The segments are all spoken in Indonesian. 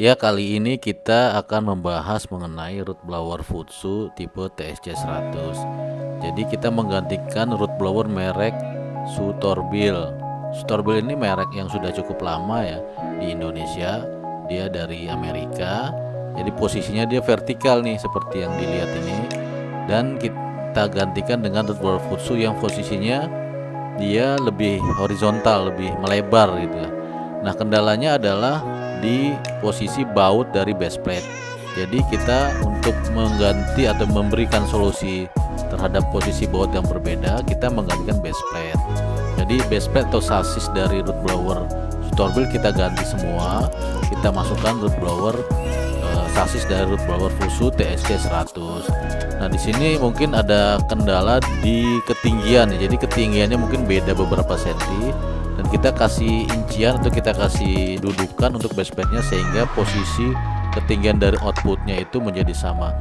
Ya, kali ini kita akan membahas mengenai root blower Futsu tipe TSC100. Jadi kita menggantikan root blower merek Storbill. Storbill ini merek yang sudah cukup lama ya di Indonesia. Dia dari Amerika. Jadi posisinya dia vertikal nih seperti yang dilihat ini. Dan kita gantikan dengan root blower Futsu yang posisinya dia lebih horizontal, lebih melebar gitu ya. Nah, kendalanya adalah di posisi baut dari base plate. Jadi kita untuk mengganti atau memberikan solusi terhadap posisi baut yang berbeda, kita menggantikan base plate. Jadi base plate atau sasis dari root blower Storbill kita ganti semua. Kita masukkan root blower sasis dari root blower Futsu TSC100. Nah, di sini mungkin ada kendala di ketinggian ya. Jadi ketinggiannya mungkin beda beberapa senti. Dan kita kasih incian atau kita kasih dudukan untuk base plate-nya sehingga posisi ketinggian dari outputnya itu menjadi sama.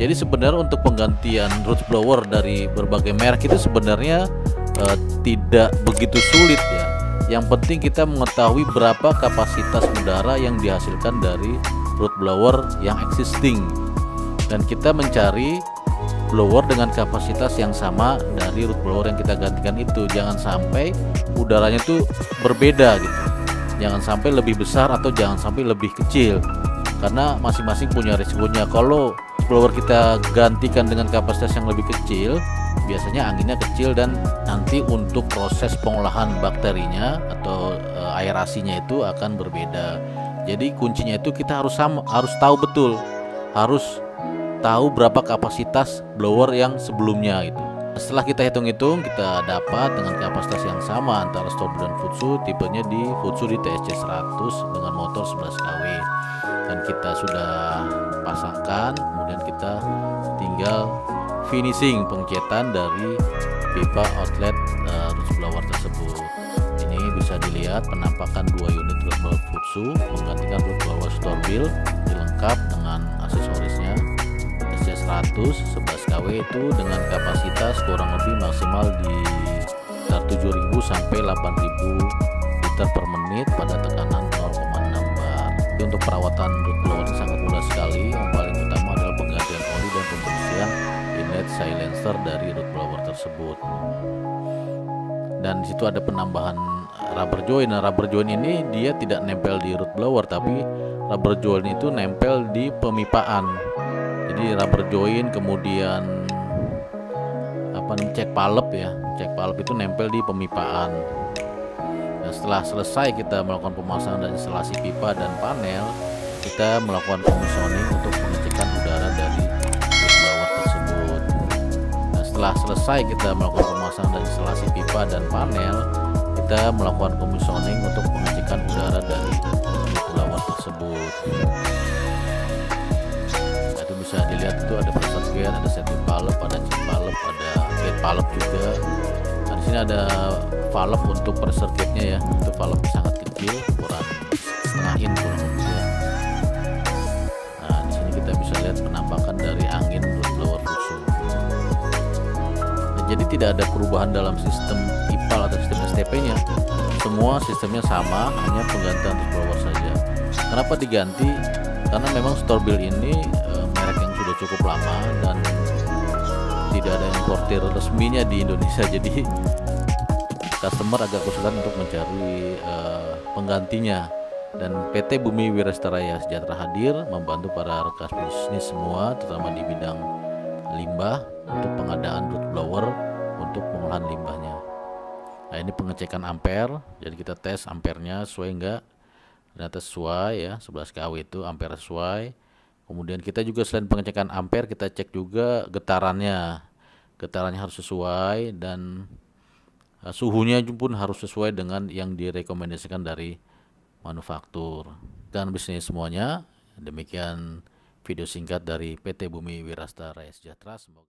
Jadi sebenarnya untuk penggantian root blower dari berbagai merek itu sebenarnya tidak begitu sulit ya. Yang penting kita mengetahui berapa kapasitas udara yang dihasilkan dari root blower yang existing, dan kita mencari blower dengan kapasitas yang sama dari root blower yang kita gantikan itu. Jangan sampai udaranya itu berbeda gitu, jangan sampai lebih besar atau jangan sampai lebih kecil, karena masing-masing punya risikonya. Kalau blower kita gantikan dengan kapasitas yang lebih kecil, biasanya anginnya kecil dan nanti untuk proses pengolahan bakterinya atau aerasinya itu akan berbeda. Jadi kuncinya itu kita harus tahu betul, harus tahu berapa kapasitas blower yang sebelumnya itu. Setelah kita hitung-hitung, kita dapat dengan kapasitas yang sama antara Storbill dan Futsu. Tipenya di Futsu di TSC100 dengan motor 11 kW, dan kita sudah pasangkan. Kemudian kita tinggal finishing pengecetan dari pipa outlet root blower tersebut. Ini bisa dilihat penampakan 2 unit root blower Futsu menggantikan root blower Storbill, dilengkap dengan aksesorisnya. 100 11 kW itu dengan kapasitas kurang lebih maksimal di sekitar 7.000 sampai 8.000 liter per menit pada tekanan 0,6 bar. Jadi untuk perawatan root blower ini sangat mudah sekali. Yang paling utama adalah penggantian oli dan pembersihan inlet silencer dari root blower tersebut. Dan disitu ada penambahan rubber joint. Nah, rubber joint ini dia tidak nempel di root blower, tapi rubber joint itu nempel di pemipaan. Jadi rubber joint, kemudian cek palep ya, cek palep itu nempel di pemipaan. Nah, setelah selesai kita melakukan pemasangan dan instalasi pipa dan panel, kita melakukan commissioning untuk pengecekan udara dari root blower tersebut. Nah, setelah selesai kita melakukan pemasangan dan instalasi pipa dan panel, kita melakukan commissioning untuk pengecekan udara dari root blower tersebut. Bisa dilihat itu ada pressure gauge, ada setting valve, ada check valve, ada gate valve juga. Nah, di sini ada valve untuk pressure gauge-nya ya. Itu valve sangat kecil, ukuran setengah in kurang lebih ya. Nah, di sini kita bisa lihat penampakan dari angin root blower Futsu. Nah, jadi tidak ada perubahan dalam sistem IPAL atau sistem STP-nya. Semua sistemnya sama, hanya penggantian root blower saja. Kenapa diganti? Karena memang Storbill ini merek yang sudah cukup lama dan tidak ada importir resminya di Indonesia. Jadi customer agak kesulitan untuk mencari penggantinya. Dan PT Bumi Wirastaraya Sejahtera hadir membantu para rekan bisnis semua, terutama di bidang limbah, untuk pengadaan root blower untuk pengolahan limbahnya. Nah, ini pengecekan ampere. Jadi kita tes ampernya sesuai enggak. Ternyata sesuai ya, 11 kW itu ampere sesuai. Kemudian kita juga selain pengecekan ampere, kita cek juga getarannya. Getarannya harus sesuai dan suhunya pun harus sesuai dengan yang direkomendasikan dari manufaktur. Dan bisnis semuanya. Demikian video singkat dari PT Bumi Wirastaraya Sejahtera. Semoga